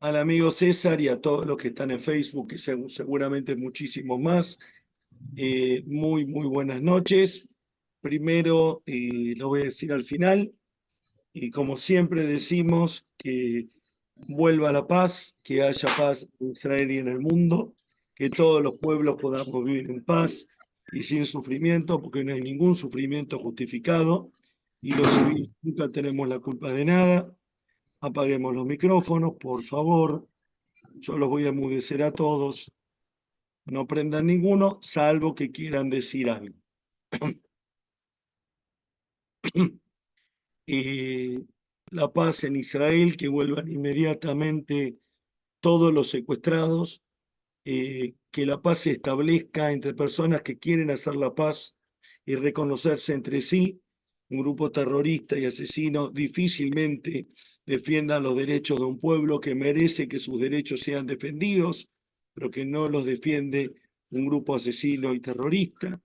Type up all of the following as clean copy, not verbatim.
al amigo César y a todos los que están en Facebook, que seguramente muchísimos más. Muy buenas noches. Primero, lo voy a decir al final, y como siempre decimos, que vuelva la paz, que haya paz en Israel y en el mundo, que todos los pueblos podamos vivir en paz y sin sufrimiento, porque no hay ningún sufrimiento justificado, y los civiles nunca tenemos la culpa de nada. Apaguemos los micrófonos, por favor. Yo los voy a enmudecer a todos. No prendan ninguno, salvo que quieran decir algo. La paz en Israel, que vuelvan inmediatamente todos los secuestrados, que la paz se establezca entre personas que quieren hacer la paz y reconocerse entre sí. Un grupo terrorista y asesino difícilmente defiendan los derechos de un pueblo que merece que sus derechos sean defendidos, pero que no los defiende un grupo asesino y terrorista.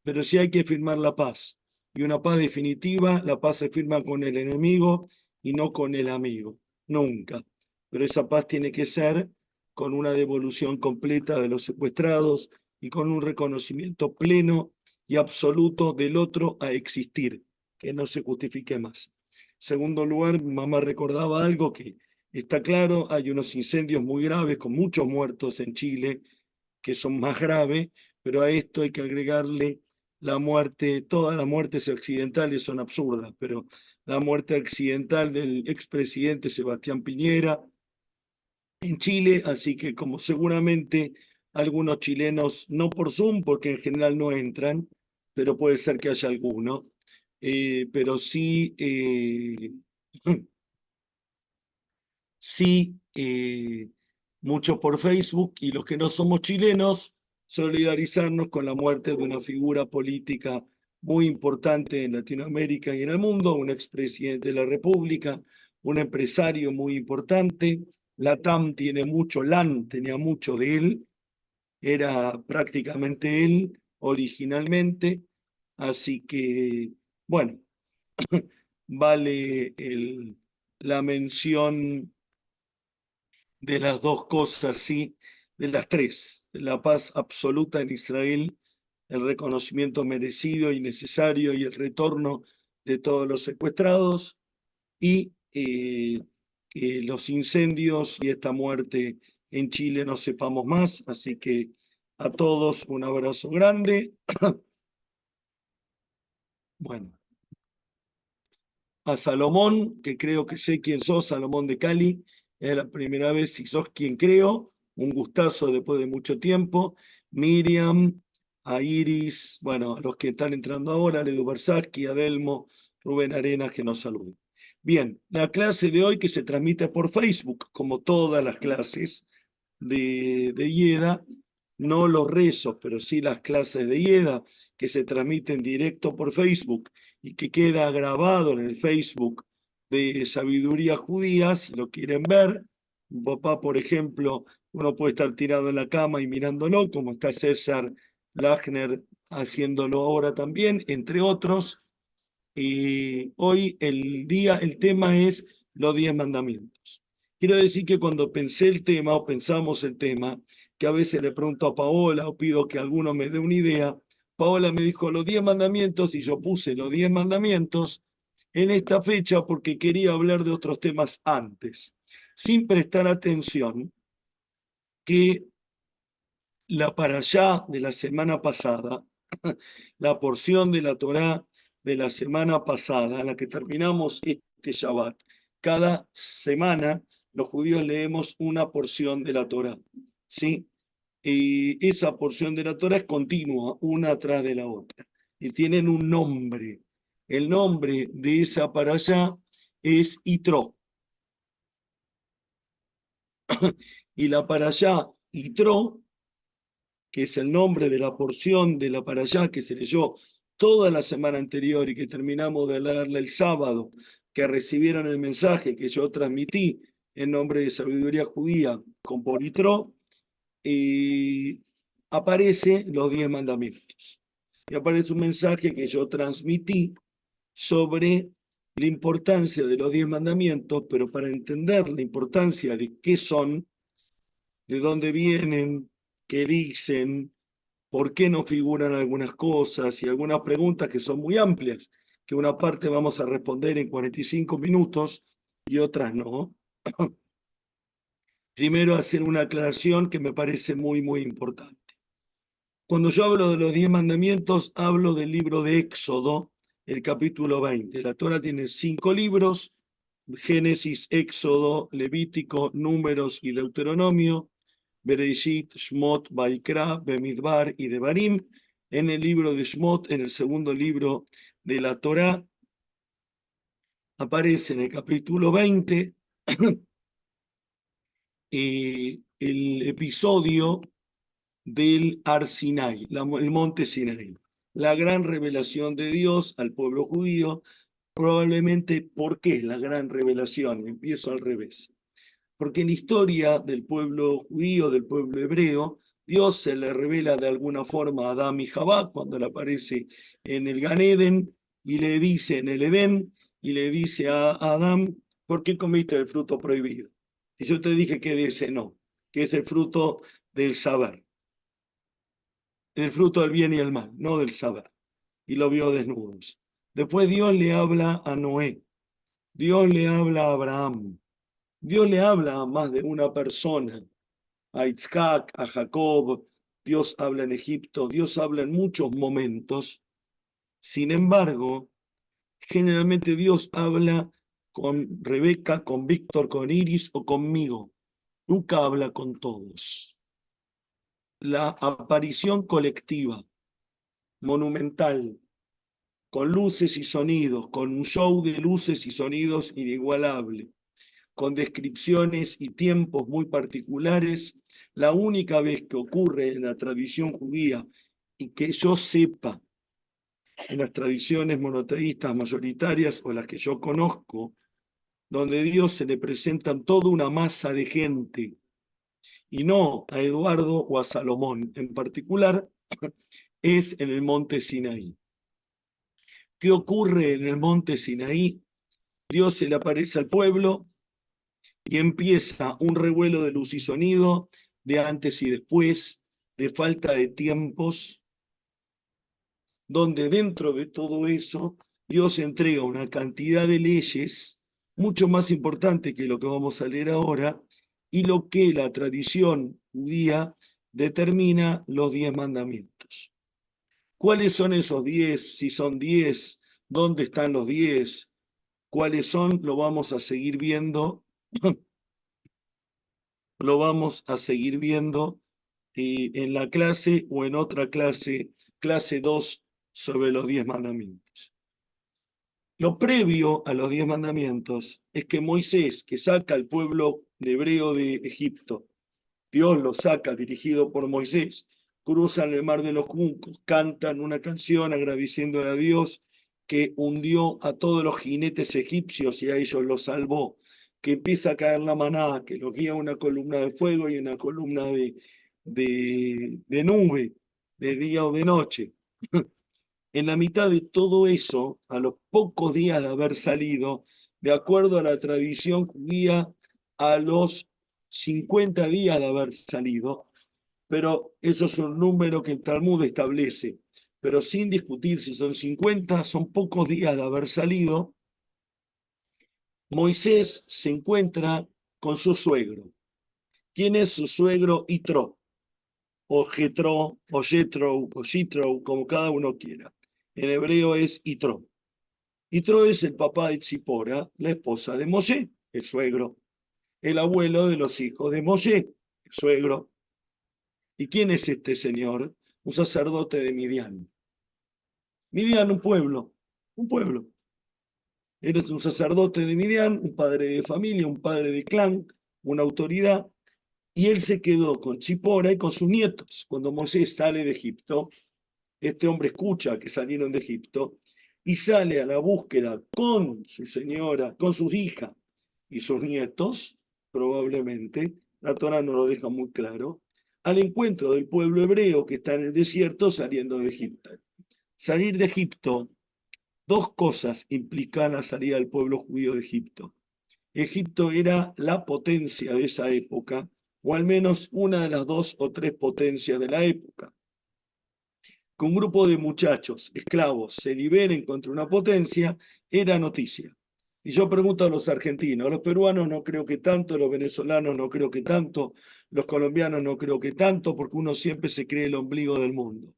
Pero sí hay que firmar la paz. Y una paz definitiva, la paz se firma con el enemigo y no con el amigo. Nunca. Pero esa paz tiene que ser con una devolución completa de los secuestrados y con un reconocimiento pleno y absoluto del otro a existir, que no se justifique más. Segundo lugar, mamá recordaba algo que está claro, hay unos incendios muy graves con muchos muertos en Chile, que son más graves, pero a esto hay que agregarle la muerte. Todas las muertes accidentales son absurdas, pero la muerte accidental del expresidente Sebastián Piñera en Chile, así que como seguramente algunos chilenos, no por Zoom, porque en general no entran, pero puede ser que haya alguno, pero sí, sí, muchos por Facebook, y los que no somos chilenos, solidarizarnos con la muerte de una figura política muy importante en Latinoamérica y en el mundo, un expresidente de la República, un empresario muy importante. La TAM tiene mucho, LAN tenía mucho de él, era prácticamente él originalmente, así que, bueno, vale la mención de las dos cosas, sí, de las tres: la paz absoluta en Israel, el reconocimiento merecido y necesario y el retorno de todos los secuestrados, y que los incendios y esta muerte en Chile no sepamos más. Así que a todos un abrazo grande. Bueno, a Salomón, que creo que sé quién sos, Salomón de Cali, es la primera vez si sos quien creo, un gustazo después de mucho tiempo. Miriam, a Iris, bueno, a los que están entrando ahora, Ledu Bersaski, Adelmo, Rubén Arenas, que nos saluden. Bien, la clase de hoy, que se transmite por Facebook, como todas las clases de IEDA, no los rezos, pero sí las clases de IEDA, que se transmiten directo por Facebook y que queda grabado en el Facebook de Sabiduría Judía, si lo quieren ver. Mi papá, por ejemplo, uno puede estar tirado en la cama y mirándolo, como está César Lachner haciéndolo ahora también, entre otros. Y hoy el tema es los 10 mandamientos. Quiero decir que cuando pensé el tema o pensamos el tema, que a veces le pregunto a Paola o pido que alguno me dé una idea, Paola me dijo los 10 mandamientos y yo puse los 10 mandamientos en esta fecha porque quería hablar de otros temas antes, sin prestar atención que la parashá de la semana pasada, la porción de la Torá de la semana pasada, en la que terminamos este Shabbat. Cada semana los judíos leemos una porción de la Torá, ¿sí? Y esa porción de la Torá es continua, una atrás de la otra, y tienen un nombre. El nombre de esa parashá es Yitro. Y la parashá Yitro, que es el nombre de la porción de la parashá que se leyó toda la semana anterior y que terminamos de leerla el sábado, que recibieron el mensaje que yo transmití en nombre de Sabiduría Judía con Politró, y aparece los 10 mandamientos. Y aparece un mensaje que yo transmití sobre la importancia de los 10 mandamientos, pero para entender la importancia de qué son, de dónde vienen, qué dicen, por qué no figuran algunas cosas y algunas preguntas que son muy amplias, que una parte vamos a responder en 45 minutos y otras no. Primero hacer una aclaración que me parece muy, muy importante. Cuando yo hablo de los 10 mandamientos, hablo del libro de Éxodo, el capítulo 20. La Torá tiene 5 libros: Génesis, Éxodo, Levítico, Números y Deuteronomio, Bereshit, Shmot, Baikra, Bemidbar y Devarim. En el libro de Shmot, en el segundo libro de la Torá, aparece en el capítulo 20 el episodio del Ar Sinai, el monte Sinai, la gran revelación de Dios al pueblo judío. Probablemente, ¿por qué la gran revelación? Empiezo al revés. Porque en la historia del pueblo judío, del pueblo hebreo, Dios se le revela de alguna forma a Adán y Jabá cuando le aparece en el Gan Eden y le dice en el Edén, y le dice a Adán: ¿por qué comiste el fruto prohibido? Y yo te dije que de ese no, que es el fruto del saber, el fruto del bien y el mal, no del saber. Y lo vio desnudos. Después Dios le habla a Noé, Dios le habla a Abraham, Dios le habla a más de una persona, a Isaac, a Jacob. Dios habla en Egipto, Dios habla en muchos momentos. Sin embargo, generalmente Dios habla con Rebeca, con Víctor, con Iris o conmigo. Nunca habla con todos. La aparición colectiva, monumental, con luces y sonidos, con un show de luces y sonidos inigualable, con descripciones y tiempos muy particulares, la única vez que ocurre en la tradición judía y que yo sepa, en las tradiciones monoteístas mayoritarias o las que yo conozco, donde a Dios se le presentan toda una masa de gente y no a Eduardo o a Salomón en particular, es en el monte Sinaí. ¿Qué ocurre en el monte Sinaí? Dios se le aparece al pueblo y empieza un revuelo de luz y sonido, de antes y después, de falta de tiempos, donde dentro de todo eso Dios entrega una cantidad de leyes mucho más importante que lo que vamos a leer ahora y lo que la tradición judía determina los 10 mandamientos. ¿Cuáles son esos 10? Si son 10, ¿dónde están los 10? ¿Cuáles son? Lo vamos a seguir viendo. Lo vamos a seguir viendo en la clase o en otra clase, clase 2, sobre los 10 mandamientos. Lo previo a los 10 mandamientos es que Moisés, que saca al pueblo hebreo de Egipto, Dios lo saca dirigido por Moisés, cruzan el mar de los juncos, cantan una canción agradeciéndole a Dios que hundió a todos los jinetes egipcios y a ellos los salvó, que empieza a caer la maná, que los guía una columna de fuego y una columna de nube, de día o de noche. En la mitad de todo eso, a los pocos días de haber salido, de acuerdo a la tradición judía, a los 50 días de haber salido, pero eso es un número que el Talmud establece, pero sin discutir si son 50, son pocos días de haber salido, Moisés se encuentra con su suegro. ¿Quién es su suegro? Yitro, o Jetro, o Jetro, o Yitro, como cada uno quiera. En hebreo es Yitro. Yitro es el papá de Tzipora, la esposa de Moshe, el suegro, el abuelo de los hijos de Moshe, el suegro. ¿Y quién es este señor? Un sacerdote de Midian. Midian, un pueblo, un pueblo. Él es un sacerdote de Midian, un padre de familia, un padre de clan, una autoridad, y él se quedó con Tzipora y con sus nietos. Cuando Moisés sale de Egipto, este hombre escucha que salieron de Egipto y sale a la búsqueda con su señora, con sus hijas y sus nietos, probablemente, la Torá no lo deja muy claro, al encuentro del pueblo hebreo que está en el desierto saliendo de Egipto. Salir de Egipto Dos cosas implican la salida del pueblo judío de Egipto. Egipto era la potencia de esa época, o al menos una de las dos o tres potencias de la época. Que un grupo de muchachos esclavos se liberen contra una potencia era noticia. Y yo pregunto a los argentinos, a los peruanos no creo que tanto, los venezolanos no creo que tanto, los colombianos no creo que tanto, porque uno siempre se cree el ombligo del mundo.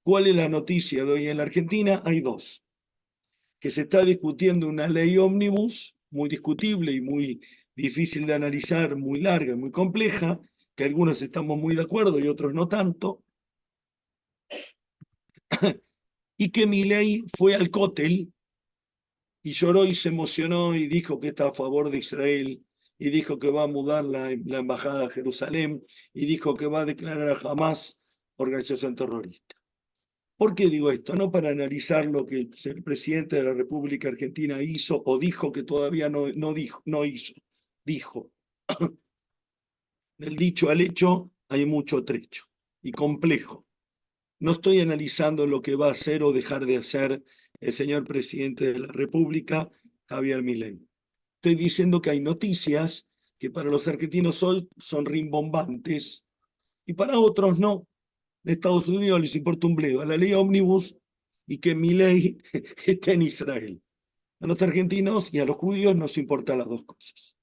¿Cuál es la noticia de hoy en la Argentina? Hay dos. Que se está discutiendo una ley ómnibus muy discutible y muy difícil de analizar, muy larga y muy compleja, que algunos estamos muy de acuerdo y otros no tanto, y que Milei fue al cótel y lloró y se emocionó y dijo que está a favor de Israel y dijo que va a mudar la embajada a Jerusalén y dijo que va a declarar a Hamas organización terrorista. ¿Por qué digo esto? No para analizar lo que el presidente de la República Argentina hizo o dijo que todavía no hizo. Dijo. Del dicho al hecho hay mucho trecho y complejo. No estoy analizando lo que va a hacer o dejar de hacer el señor presidente de la República, Javier Milei. Estoy diciendo que hay noticias que para los argentinos son rimbombantes y para otros no. De Estados Unidos les importa un bledo a la ley ómnibus y que Milei esté en Israel. A los argentinos y a los judíos nos importan las dos cosas.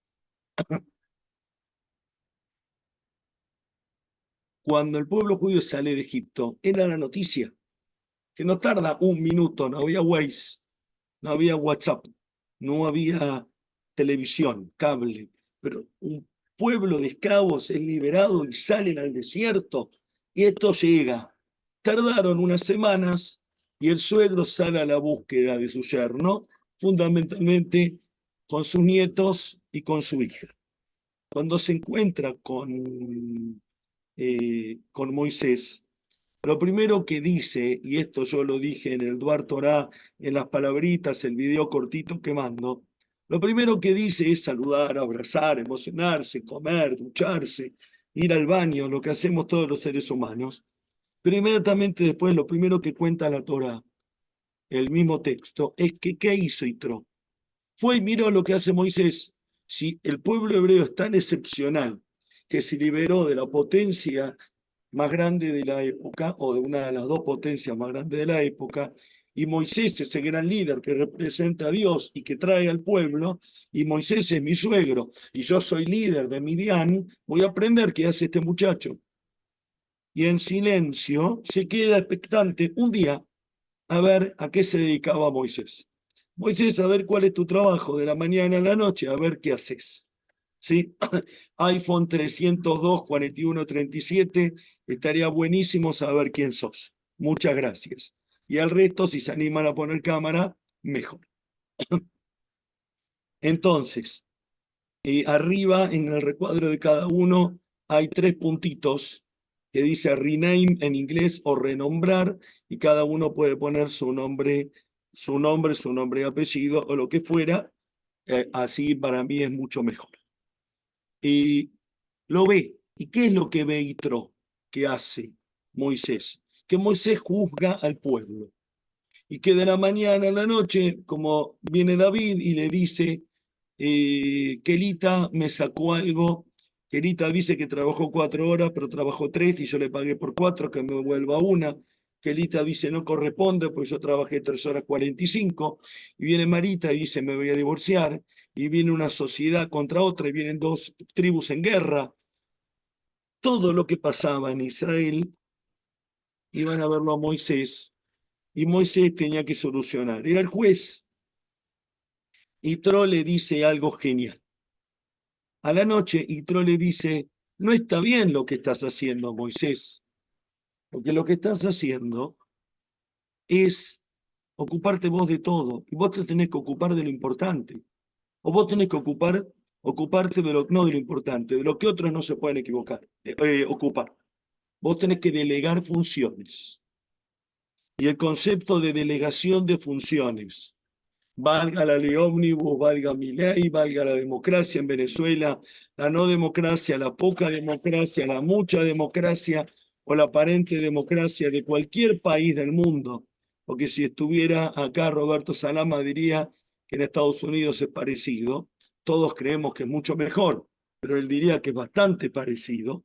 Cuando el pueblo judío sale de Egipto, era la noticia, que no tarda un minuto, no había Waze, no había WhatsApp, no había televisión, cable, pero un pueblo de esclavos es liberado y salen al desierto y esto llega. Tardaron unas semanas y el suegro sale a la búsqueda de su yerno, fundamentalmente con sus nietos y con su hija. Cuando se encuentra con Moisés, lo primero que dice, y esto yo lo dije en el Duar Torá, en las palabritas, el video cortito que mando, lo primero que dice es saludar, abrazar, emocionarse, comer, ducharse, ir al baño, lo que hacemos todos los seres humanos. Pero inmediatamente después lo primero que cuenta la Torá, el mismo texto, es que ¿qué hizo Yitro? Fue y miró lo que hace Moisés. Si el pueblo hebreo es tan excepcional que se liberó de la potencia más grande de la época, o de una de las dos potencias más grandes de la época, y Moisés es el gran líder que representa a Dios y que trae al pueblo, y Moisés es mi suegro, y yo soy líder de Midian, voy a aprender qué hace este muchacho. Y en silencio se queda expectante un día a ver a qué se dedicaba Moisés. Moisés, a ver cuál es tu trabajo de la mañana a la noche, a ver qué haces. ¿Sí? iPhone 302 41 37, estaría buenísimo saber quién sos. Muchas gracias. Y al resto, si se animan a poner cámara, mejor. Entonces, arriba en el recuadro de cada uno hay tres puntitos que dice rename en inglés o renombrar, y cada uno puede poner su nombre y apellido o lo que fuera. Así para mí es mucho mejor. Y lo ve. ¿Y qué es lo que ve Yitro que hace Moisés? Que Moisés juzga al pueblo. Y que de la mañana a la noche, como viene David y le dice, Kelita me sacó algo, Kelita dice que trabajó 4 horas, pero trabajó 3 y yo le pagué por 4, que me vuelva una. Kelita dice no corresponde, pues yo trabajé 3 horas 45. Y viene Marita y dice me voy a divorciar. Y viene una sociedad contra otra y vienen dos tribus en guerra. Todo lo que pasaba en Israel iban a verlo a Moisés y Moisés tenía que solucionar. Era el juez. Yitro le dice algo genial. A la noche, Yitro le dice, no está bien lo que estás haciendo, Moisés, porque lo que estás haciendo es ocuparte vos de todo, y vos te tenés que ocupar de lo importante, o vos tenés que ocuparte de no de lo importante, de lo que otros no se pueden ocupar. Vos tenés que delegar funciones. Y el concepto de delegación de funciones, valga la ley ómnibus, valga mi ley, valga la democracia en Venezuela, la no democracia, la poca democracia, la mucha democracia o la aparente democracia de cualquier país del mundo, porque si estuviera acá Roberto Salama diría que en Estados Unidos es parecido. Todos creemos que es mucho mejor, pero él diría que es bastante parecido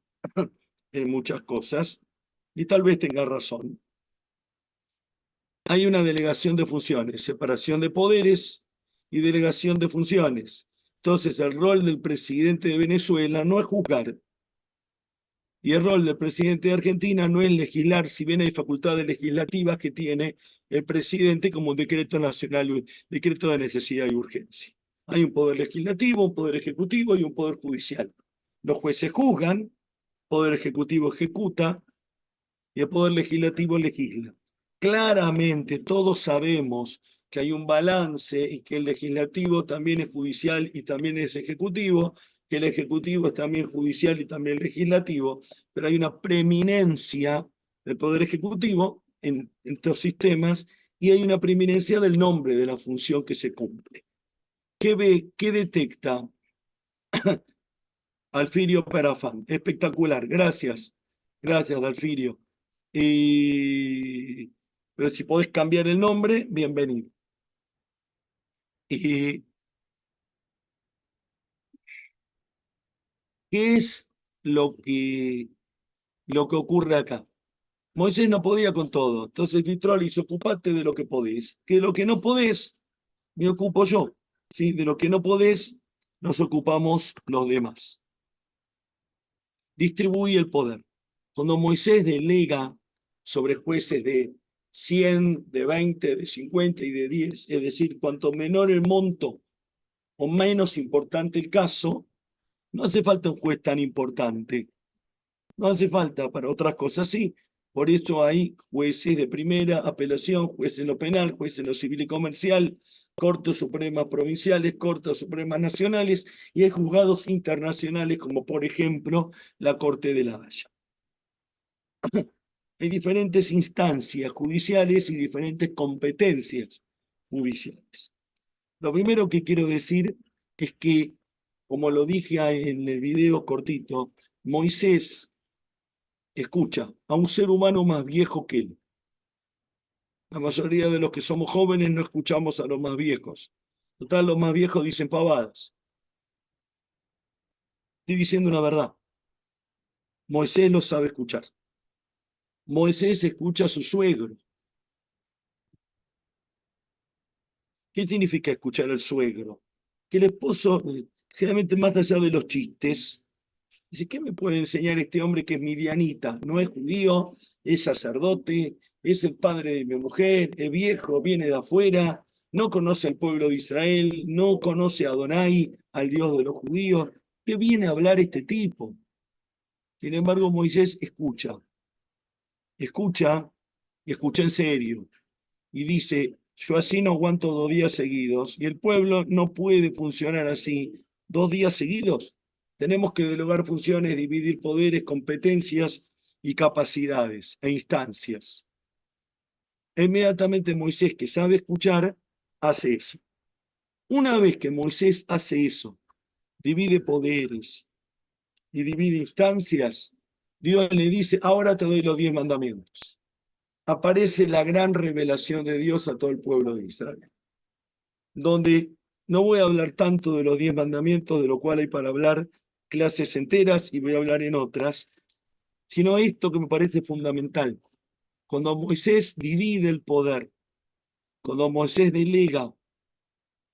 en muchas cosas, y tal vez tenga razón. Hay una delegación de funciones, separación de poderes y delegación de funciones. Entonces, el rol del presidente de Venezuela no es juzgar, y el rol del presidente de Argentina no es legislar, si bien hay facultades legislativas que tiene el presidente como un decreto nacional, decreto de necesidad y urgencia. Hay un poder legislativo, un poder ejecutivo y un poder judicial. Los jueces juzgan, el poder ejecutivo ejecuta y el poder legislativo legisla. Claramente todos sabemos que hay un balance y que el legislativo también es judicial y también es ejecutivo, que el ejecutivo es también judicial y también legislativo, pero hay una preeminencia del poder ejecutivo en estos sistemas y hay una preeminencia del nombre de la función que se cumple. ¿Qué detecta Alfirio Perafán? Espectacular, gracias, gracias Alfirio. Pero si podés cambiar el nombre, bienvenido. ¿Qué es lo que ocurre acá? Moisés no podía con todo, entonces Yitro le dice, ocupate de lo que podés, que lo que no podés, me ocupo yo, ¿sí? De lo que no podés, nos ocupamos los demás. Distribuye el poder. Cuando Moisés delega sobre jueces de 100, de 20, de 50 y de 10, es decir, cuanto menor el monto o menos importante el caso, no hace falta un juez tan importante. No hace falta, para otras cosas sí. Por eso hay jueces de primera, apelación, jueces en lo penal, jueces en lo civil y comercial, cortes supremas provinciales, cortes supremas nacionales, y hay juzgados internacionales como por ejemplo la Corte de la Haya. Hay diferentes instancias judiciales y diferentes competencias judiciales. Lo primero que quiero decir es que, como lo dije en el video cortito, Moisés escucha a un ser humano más viejo que él. La mayoría de los que somos jóvenes no escuchamos a los más viejos. Total, los más viejos dicen pavadas. Estoy diciendo una verdad. Moisés lo sabe escuchar. Moisés escucha a su suegro. ¿Qué significa escuchar al suegro? Que el esposo, generalmente más allá de los chistes, dice, ¿qué me puede enseñar este hombre que es midianita? No es judío, es sacerdote, es el padre de mi mujer, es viejo, viene de afuera, no conoce al pueblo de Israel, no conoce a Adonai, al Dios de los judíos. ¿Qué viene a hablar este tipo? Sin embargo, Moisés escucha y escucha en serio. Y dice, yo así no aguanto 2 días seguidos y el pueblo no puede funcionar así 2 días seguidos. Tenemos que delegar funciones, dividir poderes, competencias y capacidades e instancias. Inmediatamente Moisés, que sabe escuchar, hace eso. Una vez que Moisés hace eso, divide poderes y divide instancias, Dios le dice, ahora te doy los 10 mandamientos. Aparece la gran revelación de Dios a todo el pueblo de Israel, donde no voy a hablar tanto de los 10 mandamientos, de lo cual hay para hablar clases enteras y voy a hablar en otras, sino esto que me parece fundamental. Cuando Moisés divide el poder, cuando Moisés delega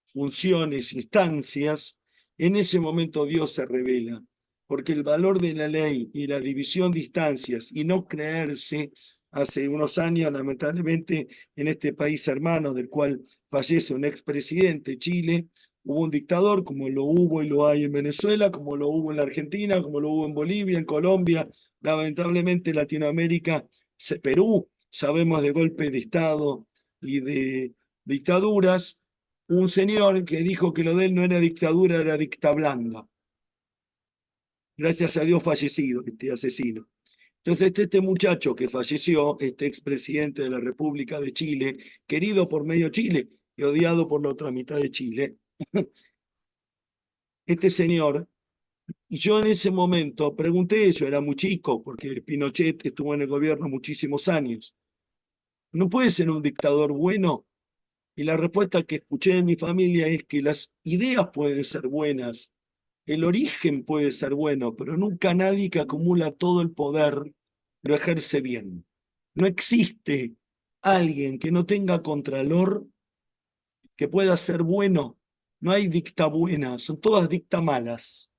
funciones, instancias, en ese momento Dios se revela, porque el valor de la ley y la división de instancias y no creerse, hace unos años, lamentablemente, en este país hermano del cual fallece un expresidente, Chile, hubo un dictador, como lo hubo y lo hay en Venezuela, como lo hubo en la Argentina, como lo hubo en Bolivia, en Colombia, lamentablemente en Latinoamérica, Perú, sabemos de golpes de Estado y de dictaduras, un señor que dijo que lo de él no era dictadura, era dicta blanda. Gracias a Dios fallecido, este asesino. Entonces, este muchacho que falleció, este expresidente de la República de Chile, querido por medio Chile y odiado por la otra mitad de Chile, este señor, y yo en ese momento pregunté, yo era muy chico, porque Pinochet estuvo en el gobierno muchísimos años, ¿No puede ser un dictador bueno? Y la respuesta que escuché en mi familia es que las ideas pueden ser buenas, el origen puede ser bueno, pero nunca nadie que acumula todo el poder lo ejerce bien. No existe alguien que no tenga contralor que pueda ser bueno. No hay dicta buena, son todas dicta malas.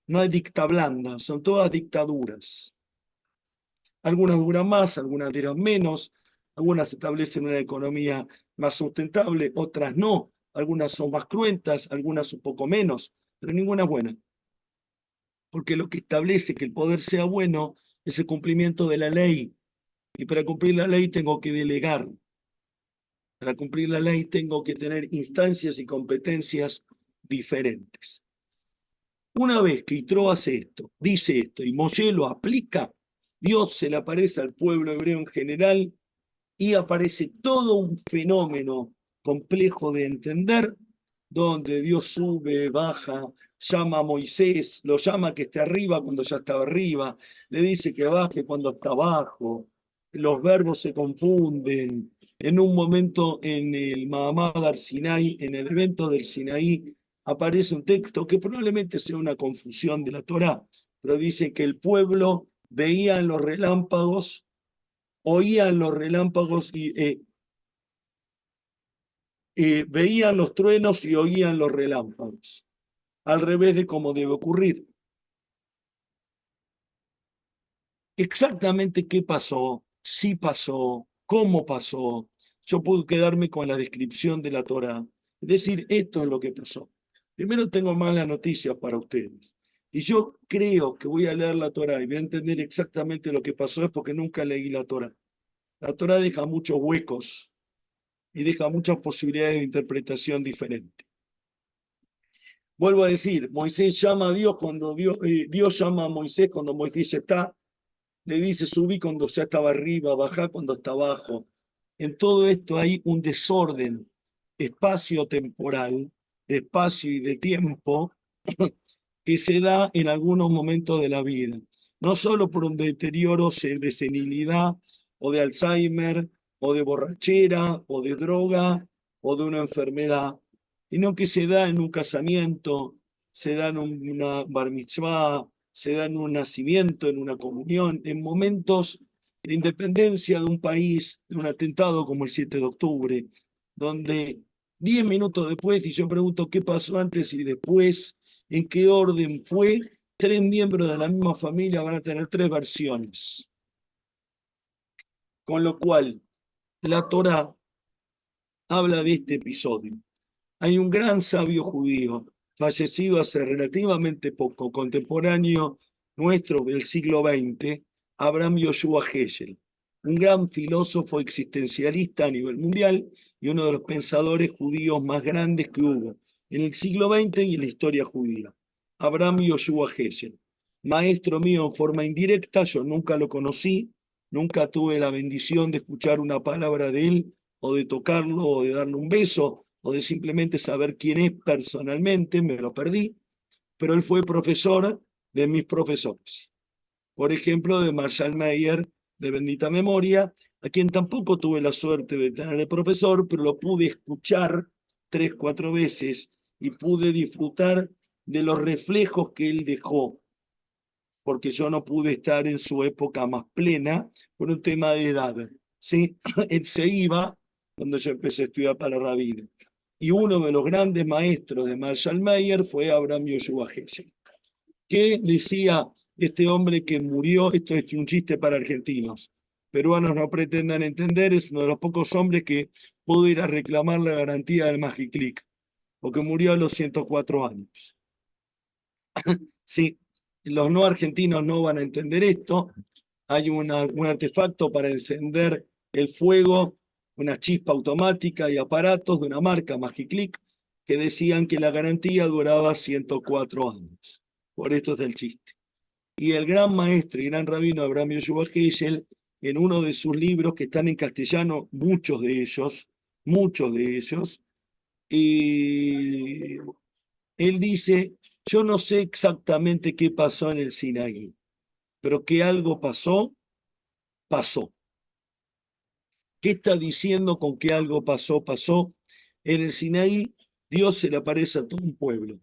No hay dicta blanda, son todas dictaduras. Algunas duran más, algunas duran menos, algunas establecen una economía más sustentable, otras no. Algunas son más cruentas, algunas un poco menos, pero ninguna es buena. Porque lo que establece que el poder sea bueno es el cumplimiento de la ley. Y para cumplir la ley tengo que delegar. Para cumplir la ley tengo que tener instancias y competencias diferentes. Una vez que Yitro hace esto, dice esto, y Moshe lo aplica, Dios se le aparece al pueblo hebreo en general y aparece todo un fenómeno complejo de entender, donde Dios sube, baja, llama a Moisés, lo llama que esté arriba cuando ya estaba arriba, le dice que baje cuando está abajo, los verbos se confunden. En un momento en el Mahamad al-Sinai, en el evento del Sinaí, aparece un texto que probablemente sea una confusión de la Torá, pero dice que el pueblo veía en los relámpagos, oían los relámpagos y veían los truenos y oían los relámpagos, al revés de cómo debe ocurrir. Exactamente qué pasó, si pasó, cómo pasó. Yo puedo quedarme con la descripción de la Torá, es decir, esto es lo que pasó. Primero tengo malas noticias para ustedes. Y yo creo que voy a leer la Torá y voy a entender exactamente lo que pasó, es porque nunca leí la Torá. La Torá deja muchos huecos y deja muchas posibilidades de interpretación diferentes. Vuelvo a decir, Moisés llama a Dios cuando Dios llama a Moisés cuando Moisés ya está, le dice subí cuando ya estaba arriba, bajá cuando está abajo. En todo esto hay un desorden espacio-temporal, de espacio y de tiempo, que se da en algunos momentos de la vida. No solo por un deterioro de senilidad o de Alzheimer o de borrachera o de droga o de una enfermedad, sino que se da en un casamiento, se da en una bar mitzvah, se da en un nacimiento, en una comunión, en momentos de independencia de un país, de un atentado como el 7 de octubre, donde 10 minutos después, y yo pregunto qué pasó antes y después, en qué orden fue, tres miembros de la misma familia van a tener tres versiones. Con lo cual, la Torá habla de este episodio. Hay un gran sabio judío, fallecido hace relativamente poco, contemporáneo nuestro del siglo XX, Abraham Yoshua Heschel, un gran filósofo existencialista a nivel mundial y uno de los pensadores judíos más grandes que hubo en el siglo XX y en la historia judía. Abraham Yoshua Heschel, maestro mío en forma indirecta, yo nunca lo conocí, nunca tuve la bendición de escuchar una palabra de él o de tocarlo o de darle un beso o de simplemente saber quién es personalmente, me lo perdí, pero él fue profesor de mis profesores. Por ejemplo, de Marshall Mayer, de bendita memoria, a quien tampoco tuve la suerte de tener de profesor, pero lo pude escuchar 3, 4 veces y pude disfrutar de los reflejos que él dejó, porque yo no pude estar en su época más plena por un tema de edad. ¿Sí? Él se iba cuando yo empecé a estudiar para rabino. Y uno de los grandes maestros de Marshall Mayer fue Abraham Yoshua Heschel, que decía este hombre que murió, esto es un chiste para argentinos, peruanos no pretendan entender, es uno de los pocos hombres que pudo ir a reclamar la garantía del Magiclick, porque murió a los 104 años. Sí, los no argentinos no van a entender esto. Hay un artefacto para encender el fuego, una chispa automática y aparatos de una marca, Magiclick, que decían que la garantía duraba 104 años. Por esto es el chiste. Y el gran maestro y gran rabino Abraham Yoshua Heschel, en uno de sus libros que están en castellano, muchos de ellos, y él dice, yo no sé exactamente qué pasó en el Sinaí, pero que algo pasó, pasó. ¿Qué está diciendo con que algo pasó? Pasó. En el Sinaí, Dios se le aparece a todo un pueblo.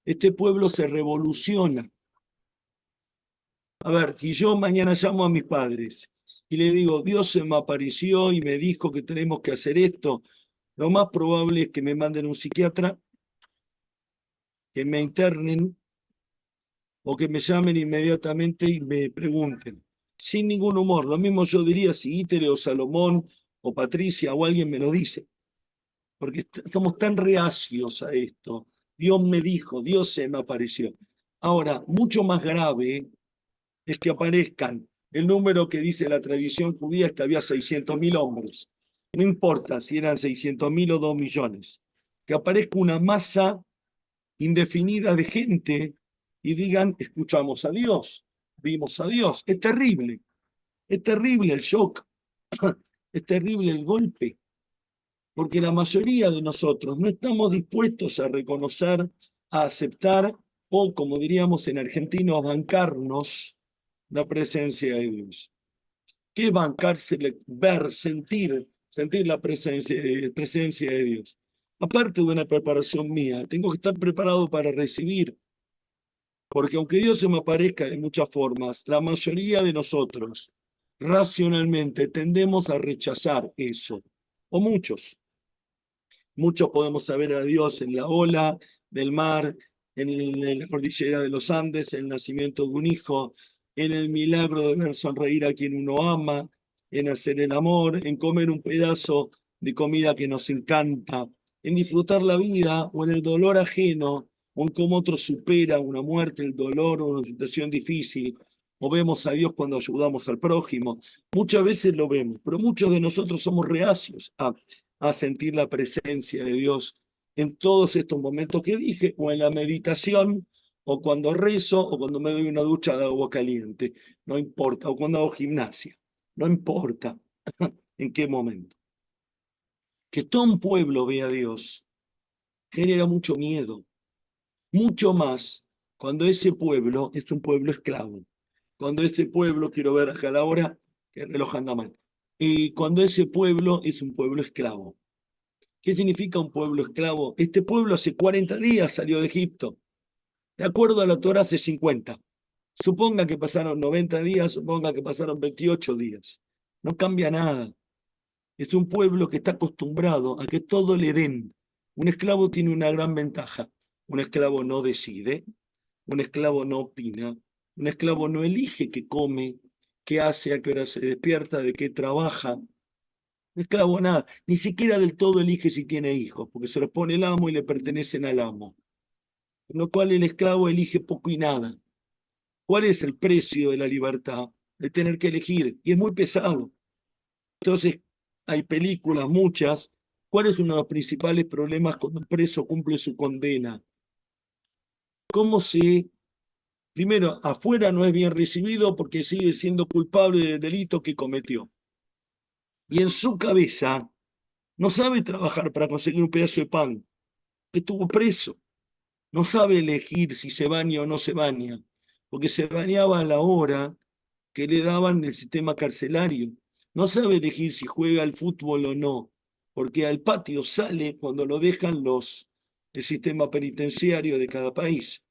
Este pueblo se revoluciona. A ver, si yo mañana llamo a mis padres y le digo, Dios se me apareció y me dijo que tenemos que hacer esto, lo más probable es que me manden a un psiquiatra, que me internen o que me llamen inmediatamente y me pregunten. Sin ningún humor. Lo mismo yo diría si Ítere o Salomón o Patricia o alguien me lo dice. Porque somos tan reacios a esto. Dios me dijo, Dios se me apareció. Ahora, mucho más grave es que aparezcan el número que dice la tradición judía es que había 600.000 hombres. No importa si eran 600.000 o 2 millones. Que aparezca una masa indefinida de gente y digan, escuchamos a Dios, vimos a Dios. Es terrible el shock, es terrible el golpe, porque la mayoría de nosotros no estamos dispuestos a reconocer, a aceptar o, como diríamos en argentino, a bancarnos la presencia de Dios. ¿Qué es bancarse? Ver, sentir la presencia de Dios. Aparte de una preparación mía, tengo que estar preparado para recibir. Porque aunque Dios se me aparezca de muchas formas, la mayoría de nosotros racionalmente tendemos a rechazar eso. O muchos. Muchos podemos saber a Dios en la ola del mar, en la cordillera de los Andes, en el nacimiento de un hijo, en el milagro de ver sonreír a quien uno ama, en hacer el amor, en comer un pedazo de comida que nos encanta, en disfrutar la vida o en el dolor ajeno, o en cómo otro supera una muerte, el dolor o una situación difícil, o vemos a Dios cuando ayudamos al prójimo. Muchas veces lo vemos, pero muchos de nosotros somos reacios a sentir la presencia de Dios en todos estos momentos que dije, o en la meditación, o cuando rezo, o cuando me doy una ducha de agua caliente, no importa, o cuando hago gimnasia, no importa en qué momento. Que todo un pueblo vea a Dios genera mucho miedo, mucho más cuando ese pueblo es un pueblo esclavo. Cuando ese pueblo, quiero ver acá la hora, que el reloj anda mal, y cuando ese pueblo es un pueblo esclavo. ¿Qué significa un pueblo esclavo? Este pueblo hace 40 días salió de Egipto. De acuerdo a la Torá, hace 50. Suponga que pasaron 90 días, suponga que pasaron 28 días. No cambia nada. Es un pueblo que está acostumbrado a que todo le den. Un esclavo tiene una gran ventaja. Un esclavo no decide, un esclavo no opina, un esclavo no elige qué come, qué hace, a qué hora se despierta, de qué trabaja. Un esclavo nada, ni siquiera del todo elige si tiene hijos, porque se los pone el amo y le pertenecen al amo. Con lo cual el esclavo elige poco y nada. ¿Cuál es el precio de la libertad? De tener que elegir, y es muy pesado. Entonces, hay películas, muchas. ¿Cuál es uno de los principales problemas cuando el preso cumple su condena? ¿Cómo se Primero, afuera no es bien recibido porque sigue siendo culpable del delito que cometió. Y en su cabeza no sabe trabajar para conseguir un pedazo de pan, que estuvo preso. No sabe elegir si se baña o no se baña, porque se bañaba a la hora que le daban el sistema carcelario. No sabe elegir si juega al fútbol o no, porque al patio sale cuando lo dejan el sistema penitenciario de cada país.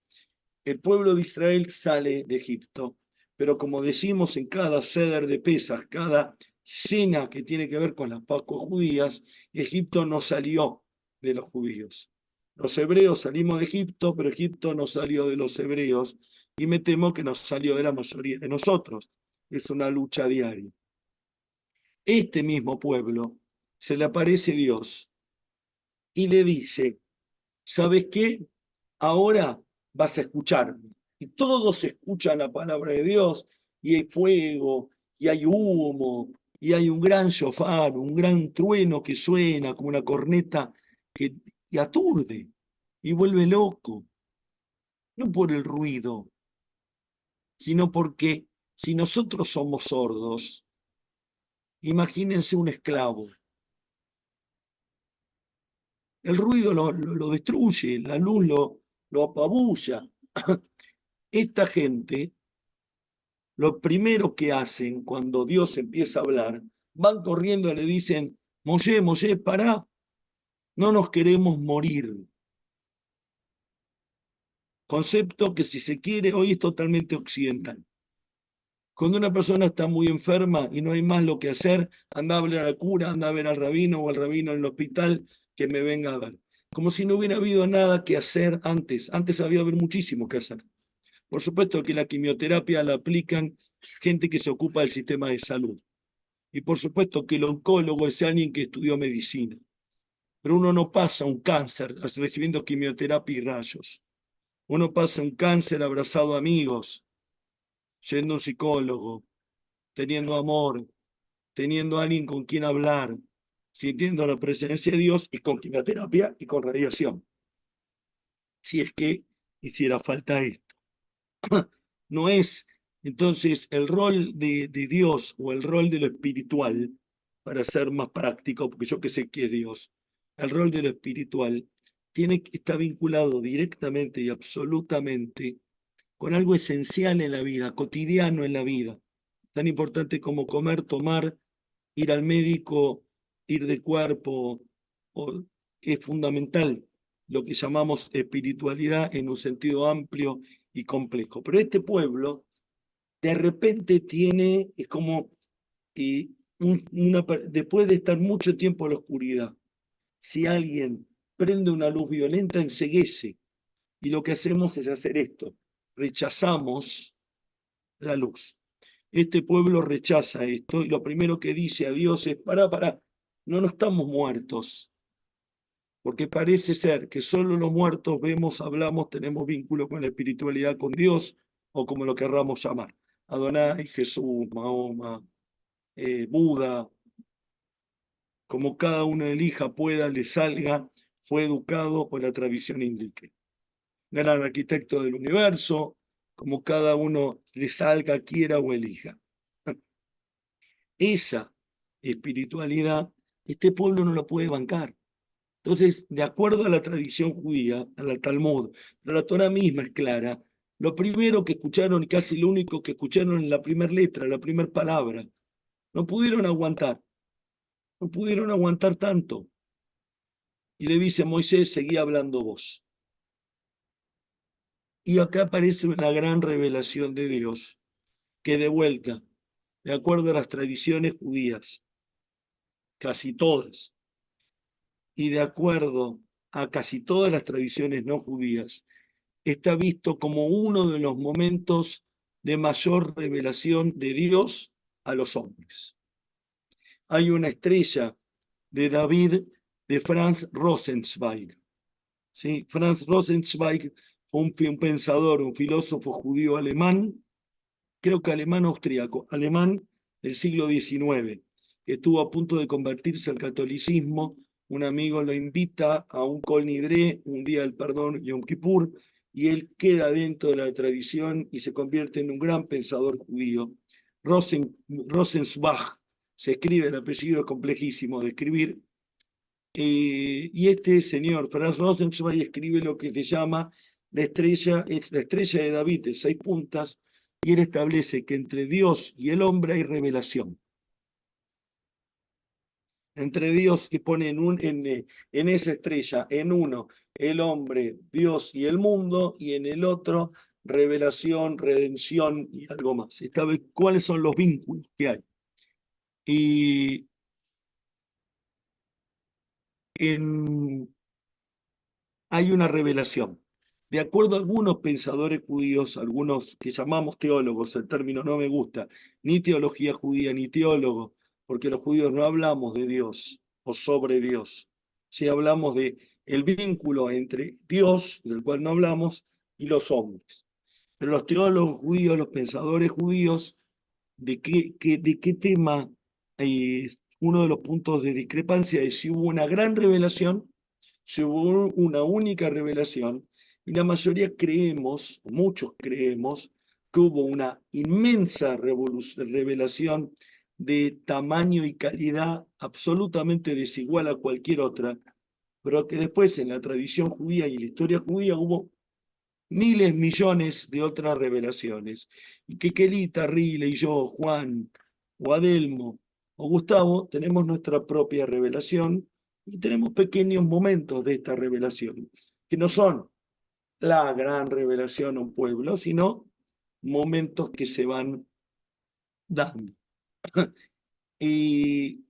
El pueblo de Israel sale de Egipto, pero como decimos en cada ceder de Pesas, cada cena que tiene que ver con las Pascuas judías, Egipto no salió de los judíos. Los hebreos salimos de Egipto, pero Egipto no salió de los hebreos y me temo que no salió de la mayoría de nosotros. Es una lucha diaria. Este mismo pueblo se le aparece Dios y le dice, ¿sabes qué? Ahora vas a escucharme. Y todos escuchan la palabra de Dios, y hay fuego, y hay humo, y hay un gran shofar, un gran trueno que suena como una corneta que aturde y vuelve loco. No por el ruido, sino porque si nosotros somos sordos, imagínense un esclavo. El ruido lo destruye, la luz lo apabulla. Esta gente, lo primero que hacen cuando Dios empieza a hablar, van corriendo y le dicen, Moshe, Moshe, pará, no nos queremos morir. Concepto que, si se quiere, hoy es totalmente occidental. Cuando una persona está muy enferma y no hay más lo que hacer, anda a hablar al cura, anda a ver al rabino o al rabino en el hospital que me venga a ver. Como si no hubiera habido nada que hacer antes. Antes había haber muchísimo que hacer. Por supuesto que la quimioterapia la aplican gente que se ocupa del sistema de salud. Y por supuesto que el oncólogo es alguien que estudió medicina. Pero uno no pasa un cáncer recibiendo quimioterapia y rayos. Uno pasa un cáncer abrazado a amigos, yendo a un psicólogo, teniendo amor, teniendo a alguien con quien hablar, sintiendo la presencia de Dios y con quimioterapia y con radiación. Si es que hiciera falta esto. No es entonces el rol de Dios o el rol de lo espiritual, para ser más práctico, porque yo que sé que es Dios, el rol de lo espiritual está vinculado directamente y absolutamente con algo esencial en la vida, cotidiano en la vida, tan importante como comer, tomar, ir al médico, ir de cuerpo, es fundamental lo que llamamos espiritualidad en un sentido amplio y complejo. Pero este pueblo de repente tiene, es como después de estar mucho tiempo en la oscuridad, si alguien prende una luz violenta, enceguece. Y lo que hacemos es hacer esto, rechazamos la luz. Este pueblo rechaza esto y lo primero que dice a Dios es, pará, no estamos muertos, porque parece ser que solo los muertos vemos, hablamos, tenemos vínculo con la espiritualidad, con Dios, o como lo querramos llamar, Adonai, Jesús, Mahoma, Buda, como cada uno elija, pueda, le salga, fue educado por la tradición indique. Gran arquitecto del universo, como cada uno le salga, quiera o elija. Esa espiritualidad, este pueblo no la puede bancar. Entonces, de acuerdo a la tradición judía, a la Talmud, pero la Torah misma es clara, lo primero que escucharon y casi lo único que escucharon en la primera letra, la primera palabra, no pudieron aguantar, no pudieron aguantar tanto. Y le dice Moisés, seguí hablando vos. Y acá aparece una gran revelación de Dios, que de vuelta, de acuerdo a las tradiciones judías, casi todas, y de acuerdo a casi todas las tradiciones no judías, está visto como uno de los momentos de mayor revelación de Dios a los hombres. Hay una estrella de David de Franz Rosenzweig. ¿Sí? Franz Rosenzweig fue un pensador, un filósofo judío alemán, creo que alemán-austríaco, alemán del siglo XIX, que estuvo a punto de convertirse al catolicismo. Un amigo lo invita a un Kol Nidre, un día del perdón, Yom Kippur, y él queda dentro de la tradición y se convierte en un gran pensador judío. Rosenzweig, se escribe, el apellido es complejísimo de escribir, y este señor, Franz Rosenzweig, escribe lo que se llama es la estrella de David de 6 puntas, y él establece que entre Dios y el hombre hay revelación. Entre Dios, y pone en esa estrella, en uno, el hombre, Dios y el mundo, y en el otro, revelación, redención y algo más. ¿Cuáles son los vínculos que hay? Y hay una revelación. De acuerdo a algunos pensadores judíos, algunos que llamamos teólogos, el término no me gusta, ni teología judía ni teólogo, porque los judíos no hablamos de Dios o sobre Dios. Sí hablamos de el vínculo entre Dios, del cual no hablamos, y los hombres. Pero los teólogos judíos, los pensadores judíos, ¿de qué tema? Uno de los puntos de discrepancia es si hubo una gran revelación, si hubo una única revelación, y la mayoría creemos, muchos creemos, que hubo una inmensa revelación de tamaño y calidad absolutamente desigual a cualquier otra, pero que después en la tradición judía y en la historia judía hubo miles, millones de otras revelaciones, y que Kelita, Rile y yo, Juan o Adelmo, o Gustavo, tenemos nuestra propia revelación y tenemos pequeños momentos de esta revelación, que no son la gran revelación a un pueblo, sino momentos que se van dando. Y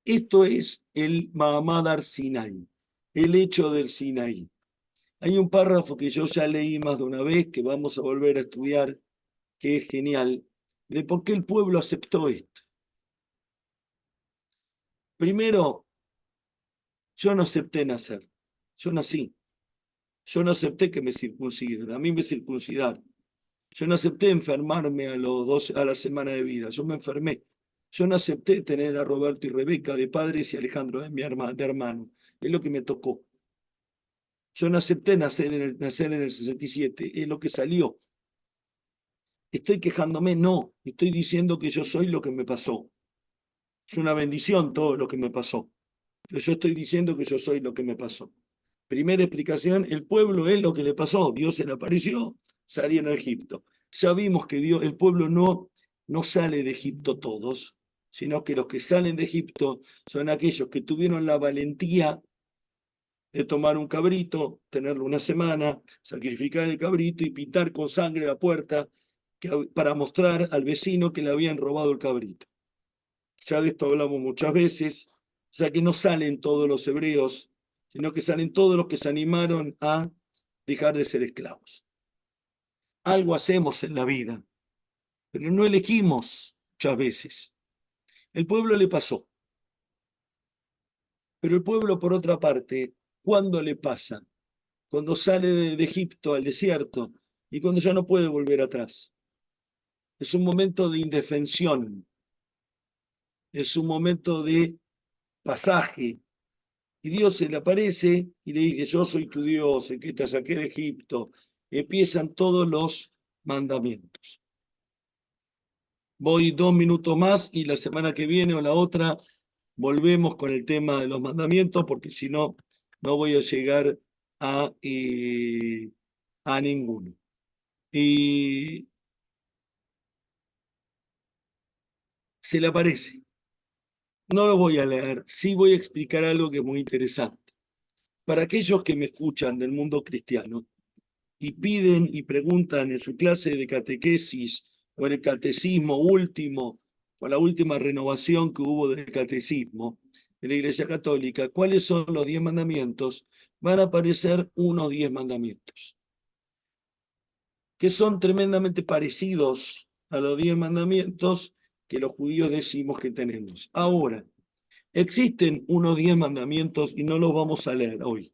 esto es el Mahamad Ar Sinai, el hecho del Sinaí. Hay un párrafo que yo ya leí más de una vez, que vamos a volver a estudiar, que es genial, de por qué el pueblo aceptó esto. Primero, yo no acepté nacer, yo nací. Yo no acepté que me circunciden, a mí me circuncidaron. Yo no acepté enfermarme a la semana de vida, yo me enfermé. Yo no acepté tener a Roberto y Rebeca de padres y Alejandro de hermano. Es lo que me tocó. Yo no acepté nacer en el 67, es lo que salió. ¿Estoy quejándome? No, estoy diciendo que yo soy lo que me pasó. Es una bendición todo lo que me pasó. Pero yo estoy diciendo que yo soy lo que me pasó. Primera explicación, el pueblo es lo que le pasó. Dios se le apareció, salieron a Egipto. Ya vimos que Dios, el pueblo no sale de Egipto todos, sino que los que salen de Egipto son aquellos que tuvieron la valentía de tomar un cabrito, tenerlo una semana, sacrificar el cabrito y pintar con sangre la puerta para mostrar al vecino que le habían robado el cabrito. Ya de esto hablamos muchas veces, o sea que no salen todos los hebreos, sino que salen todos los que se animaron a dejar de ser esclavos. Algo hacemos en la vida, pero no elegimos muchas veces. El pueblo le pasó, pero el pueblo, por otra parte, ¿cuándo le pasa? Cuando sale de Egipto al desierto y cuando ya no puede volver atrás. Es un momento de indefensión, es un momento de pasaje. Y Dios se le aparece y le dice, yo soy tu Dios, el que te saqué de Egipto. Empiezan todos los mandamientos. Voy 2 minutos más y la semana que viene o la otra volvemos con el tema de los mandamientos, porque si no, no voy a llegar a ninguno. Y se le aparece. No lo voy a leer, sí voy a explicar algo que es muy interesante. Para aquellos que me escuchan del mundo cristiano y piden y preguntan en su clase de catequesis o en el catecismo último, o la última renovación que hubo del catecismo de la Iglesia Católica, ¿cuáles son los 10 mandamientos? Van a aparecer unos 10 mandamientos, que son tremendamente parecidos a los 10 mandamientos que los judíos decimos que tenemos. Ahora, existen unos 10 mandamientos y no los vamos a leer hoy.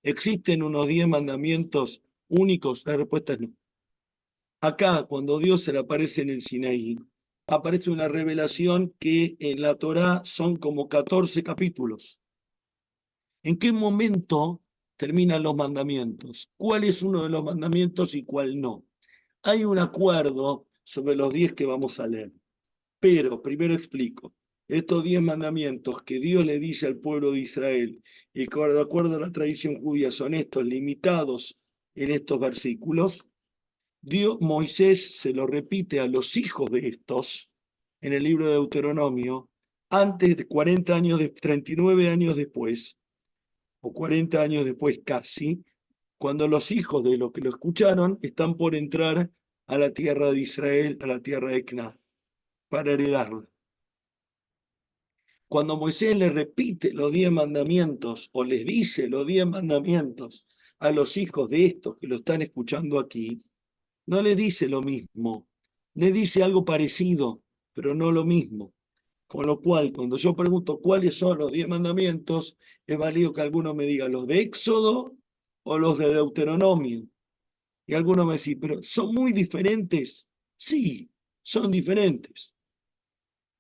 ¿Existen unos 10 mandamientos únicos? La respuesta es no. Acá, cuando Dios se le aparece en el Sinaí, aparece una revelación que en la Torá son como 14 capítulos. ¿En qué momento terminan los mandamientos? ¿Cuál es uno de los mandamientos y cuál no? Hay un acuerdo sobre los 10 que vamos a leer. Pero, primero explico, estos 10 mandamientos que Dios le dice al pueblo de Israel y que de acuerdo a la tradición judía son estos limitados en estos versículos, Moisés se lo repite a los hijos de estos en el libro de Deuteronomio antes de 40 años, 39 años después, o 40 años después casi, cuando los hijos de los que lo escucharon están por entrar a la tierra de Israel, a la tierra de Canaán, para heredarla. Cuando Moisés le repite los 10 mandamientos o les dice los 10 mandamientos a los hijos de estos que lo están escuchando aquí, no le dice lo mismo, le dice algo parecido, pero no lo mismo. Con lo cual, cuando yo pregunto cuáles son los 10 mandamientos, es válido que alguno me diga los de Éxodo o los de Deuteronomio. Y alguno me dice, pero ¿son muy diferentes? Sí, son diferentes.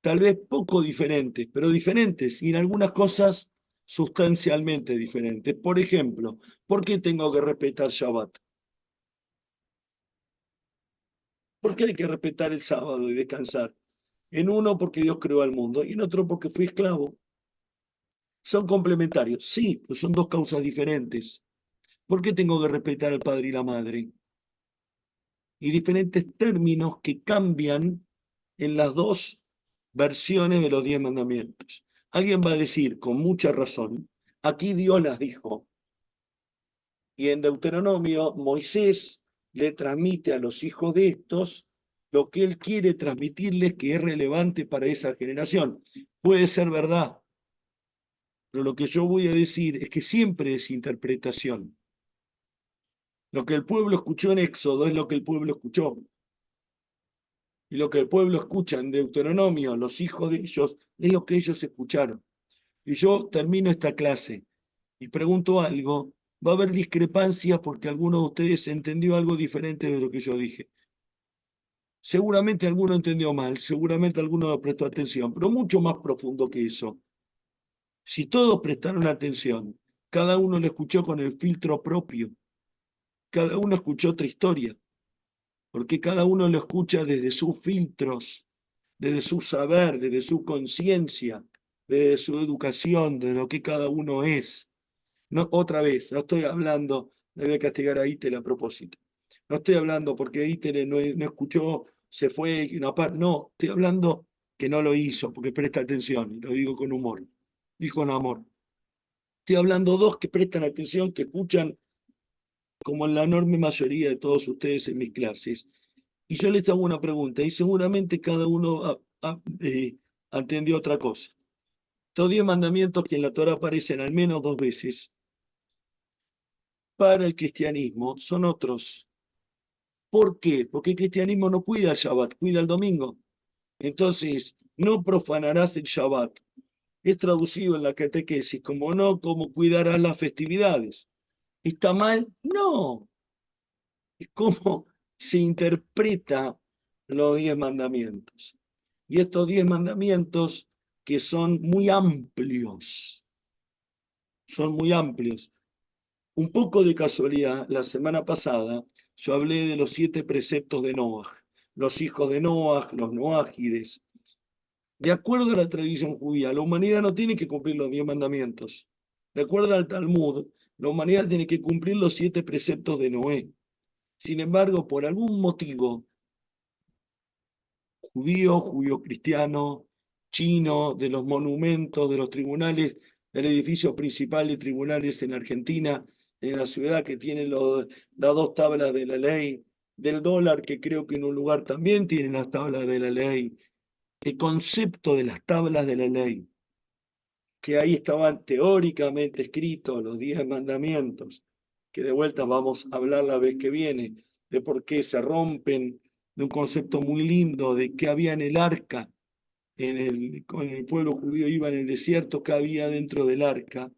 Tal vez poco diferentes, pero diferentes y en algunas cosas sustancialmente diferentes. Por ejemplo, ¿por qué tengo que respetar Shabbat? ¿Por qué hay que respetar el sábado y descansar? En uno porque Dios creó al mundo y en otro porque fui esclavo. ¿Son complementarios? Sí, pues son dos causas diferentes. ¿Por qué tengo que respetar al padre y la madre? Y diferentes términos que cambian en las dos versiones de los 10 mandamientos. Alguien va a decir, con mucha razón, aquí Dios las dijo. Y en Deuteronomio, Moisés le transmite a los hijos de estos lo que él quiere transmitirles que es relevante para esa generación. Puede ser verdad, pero lo que yo voy a decir es que siempre es interpretación. Lo que el pueblo escuchó en Éxodo es lo que el pueblo escuchó. Y lo que el pueblo escucha en Deuteronomio, los hijos de ellos, es lo que ellos escucharon. Y yo termino esta clase y pregunto algo, va a haber discrepancias porque alguno de ustedes entendió algo diferente de lo que yo dije. Seguramente alguno entendió mal, seguramente alguno no prestó atención, pero mucho más profundo que eso. Si todos prestaron atención, cada uno lo escuchó con el filtro propio, cada uno escuchó otra historia, porque cada uno lo escucha desde sus filtros, desde su saber, desde su conciencia, desde su educación, de lo que cada uno es. No, otra vez, no estoy hablando, me voy a castigar a Íter a propósito. No estoy hablando porque Íter no escuchó, se fue, no, estoy hablando que no lo hizo, porque presta atención, y lo digo con humor, y con amor. Estoy hablando dos que prestan atención, que escuchan como en la enorme mayoría de todos ustedes en mis clases. Y yo les hago una pregunta, y seguramente cada uno entendió otra cosa. Estos 10 mandamientos que en la Torah aparecen al menos 2 veces, para el cristianismo son otros. ¿Por qué? Porque el cristianismo no cuida el Shabbat, cuida el domingo. Entonces, no profanarás el Shabbat. Es traducido en la catequesis como no, como cuidarás las festividades. ¿Está mal? No. Es como se interpreta los 10 mandamientos. Y estos 10 mandamientos que son muy amplios, Un poco de casualidad, la semana pasada yo hablé de los 7 preceptos de Noaj, los hijos de Noaj, los noágides. De acuerdo a la tradición judía, la humanidad no tiene que cumplir los 10 mandamientos. De acuerdo al Talmud, la humanidad tiene que cumplir los 7 preceptos de Noé. Sin embargo, por algún motivo, judío cristiano, chino, de los monumentos, de los tribunales, del edificio principal de tribunales en Argentina, en la ciudad que tiene las 2 tablas de la ley, del dólar, que creo que en un lugar también tiene las tablas de la ley, el concepto de las tablas de la ley, que ahí estaban teóricamente escritos los 10 mandamientos, que de vuelta vamos a hablar la vez que viene, de por qué se rompen, de un concepto muy lindo de qué había en el arca, con el pueblo judío iba en el desierto, qué había dentro del arca,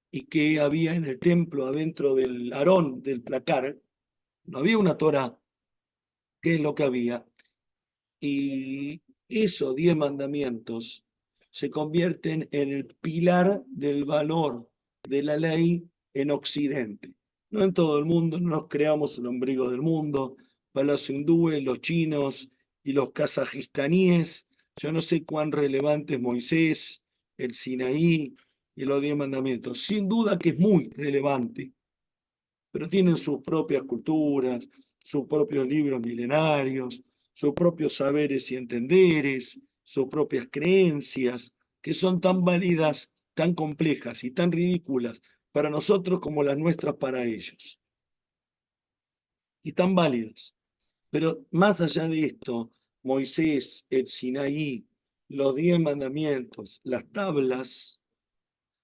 y qué había en el templo adentro del Aarón, del placar. No había una Torá, qué es lo que había. Y esos 10 mandamientos se convierten en el pilar del valor de la ley en Occidente. No en todo el mundo, no nos creamos el ombligo del mundo. Para los hindúes, los chinos y los kazajistaníes, yo no sé cuán relevante es Moisés, el Sinaí y los 10 mandamientos. Sin duda que es muy relevante, pero tienen sus propias culturas, sus propios libros milenarios, sus propios saberes y entenderes, sus propias creencias, que son tan válidas, tan complejas y tan ridículas para nosotros como las nuestras para ellos. Y tan válidas. Pero más allá de esto, Moisés, el Sinaí, los 10 mandamientos, las tablas,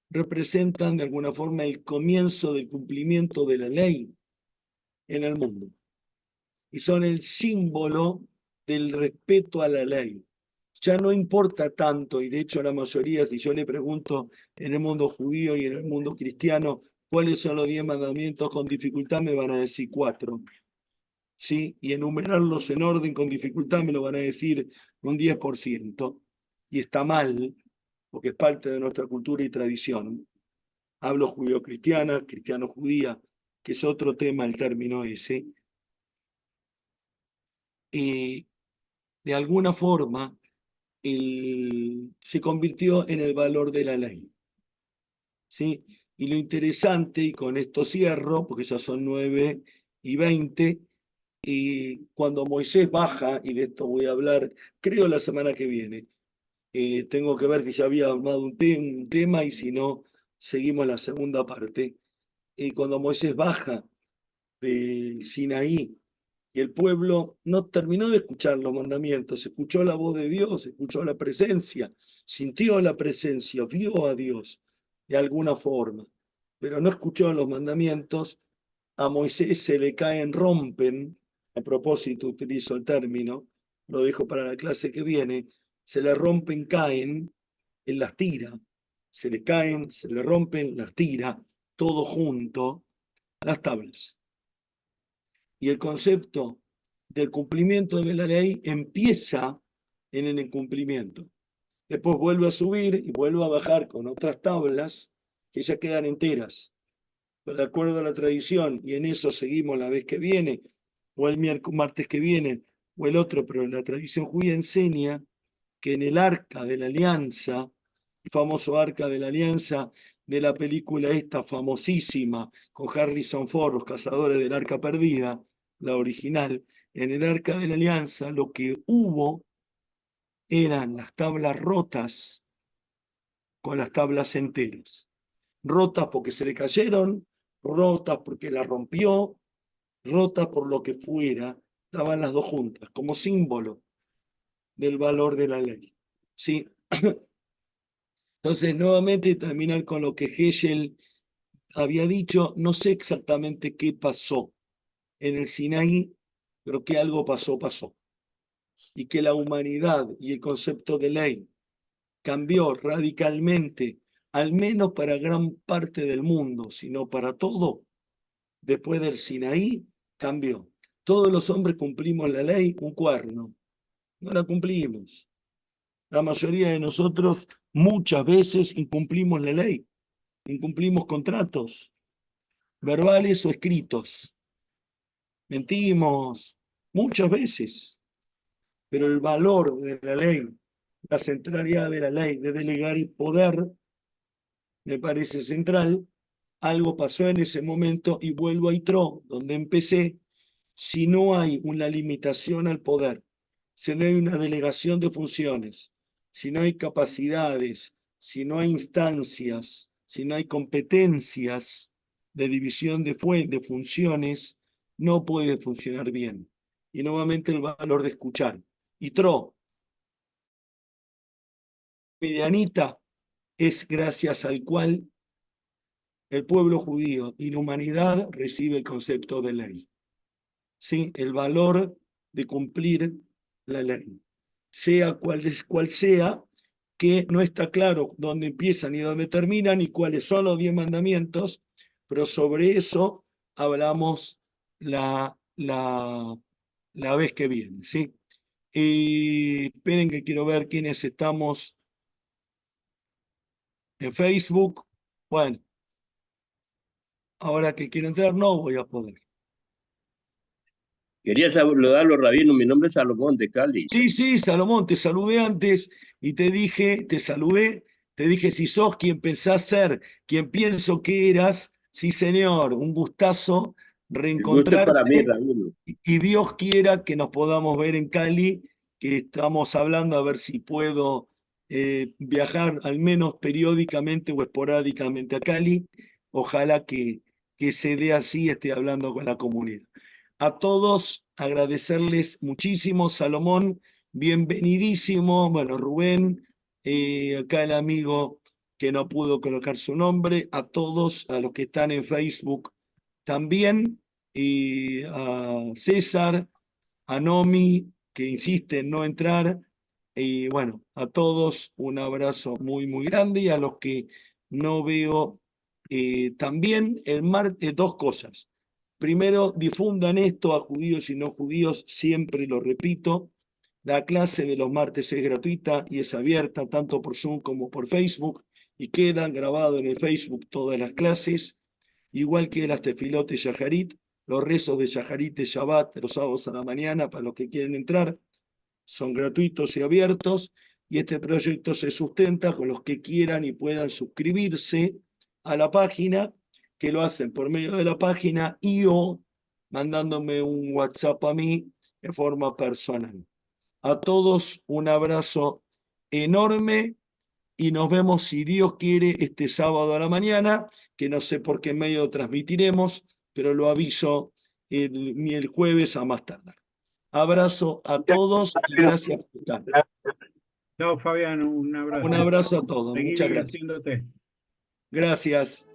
representan de alguna forma el comienzo del cumplimiento de la ley en el mundo. Y son el símbolo del respeto a la ley. Ya no importa tanto, y de hecho la mayoría, si yo le pregunto en el mundo judío y en el mundo cristiano, ¿cuáles son los 10 mandamientos con dificultad? Me van a decir 4. ¿Sí? Y enumerarlos en orden con dificultad me lo van a decir un 10%. Y está mal, porque es parte de nuestra cultura y tradición. Hablo judío-cristiana, cristiano-judía, que es otro tema el término ese. Y de alguna forma se convirtió en el valor de la ley. ¿Sí? Y lo interesante, y con esto cierro, porque ya son 9:20, Y cuando Moisés baja, y de esto voy a hablar, creo la semana que viene, tengo que ver que ya había armado un tema y si no, seguimos la segunda parte. Y cuando Moisés baja del Sinaí y el pueblo no terminó de escuchar los mandamientos, escuchó la voz de Dios, escuchó la presencia, sintió la presencia, vio a Dios de alguna forma, pero no escuchó los mandamientos, a Moisés se le caen, rompen, a propósito utilizo el término, lo dejo para la clase que viene, se le rompen, caen, él las tira, se le caen, se le rompen, las tira, todo junto a las tablas. Y el concepto del cumplimiento de la ley empieza en el incumplimiento. Después vuelve a subir y vuelve a bajar con otras tablas que ya quedan enteras. Pero de acuerdo a la tradición, y en eso seguimos la vez que viene, o el martes que viene, o el otro, pero la tradición judía enseña que en el arca de la alianza, el famoso arca de la alianza de la película esta famosísima con Harrison Ford, Los Cazadores del Arca Perdida, la original, en el arca de la alianza lo que hubo eran las tablas rotas con las tablas enteras. Rotas porque se le cayeron, rotas porque la rompió, rotas por lo que fuera, estaban las dos juntas, como símbolo del valor de la ley. ¿Sí? Entonces, nuevamente terminar con lo que Hegel había dicho, no sé exactamente qué pasó en el Sinaí, pero que algo pasó. Y que la humanidad y el concepto de ley cambió radicalmente, al menos para gran parte del mundo, sino para todo, después del Sinaí, cambió. Todos los hombres cumplimos la ley, un cuerno. No la cumplimos. La mayoría de nosotros muchas veces incumplimos la ley, incumplimos contratos, verbales o escritos. Mentimos muchas veces, pero el valor de la ley, la centralidad de la ley, de delegar el poder, me parece central. Algo pasó en ese momento y vuelvo a Yitro, donde empecé. Si no hay una limitación al poder, si no hay una delegación de funciones, si no hay capacidades, si no hay instancias, si no hay competencias de división de funciones, no puede funcionar bien. Y nuevamente el valor de escuchar. Yitro, medianita, es gracias al cual el pueblo judío y la humanidad recibe el concepto de ley. ¿Sí? El valor de cumplir la ley. Sea cual sea, que no está claro dónde empiezan y dónde terminan y cuáles son los 10 mandamientos, pero sobre eso hablamos la vez que viene. ¿Sí? Y esperen que quiero ver quiénes estamos en Facebook. Bueno, ahora que quiero entrar no voy a poder. Quería saludarlo, Rabino. Mi nombre es Salomón de Cali. Sí, Salomón, te saludé antes y te saludé, te dije si sos quien pensás ser, quien pienso que eras, sí señor, un gustazo El gusto es para mí, reencontrarte Rabino. y Dios quiera que nos podamos ver en Cali, que estamos hablando a ver si puedo viajar al menos periódicamente o esporádicamente a Cali, ojalá que se dé así, esté hablando con la comunidad. A todos agradecerles muchísimo, Salomón, bienvenidísimo. Bueno, Rubén, acá el amigo que no pudo colocar su nombre, a todos, a los que están en Facebook también, y a César, a Nomi, que insiste en no entrar, y bueno, a todos un abrazo muy grande, y a los que no veo también el martes, dos cosas. Primero, difundan esto a judíos y no judíos, siempre lo repito. La clase de los martes es gratuita y es abierta tanto por Zoom como por Facebook y quedan grabados en el Facebook todas las clases, igual que las tefilotes Shaharit, los rezos de Shaharit de Shabbat los sábados a la mañana para los que quieren entrar, son gratuitos y abiertos y este proyecto se sustenta con los que quieran y puedan suscribirse a la página, que lo hacen por medio de la página mandándome un WhatsApp a mí en forma personal. A todos un abrazo enorme y nos vemos, si Dios quiere, este sábado a la mañana, que no sé por qué medio transmitiremos, pero lo aviso el jueves a más tardar. Abrazo a todos y gracias por estar. Chao, Fabián, un abrazo. Un abrazo a todos. Seguí Muchas gracias. divirtiéndote. Gracias.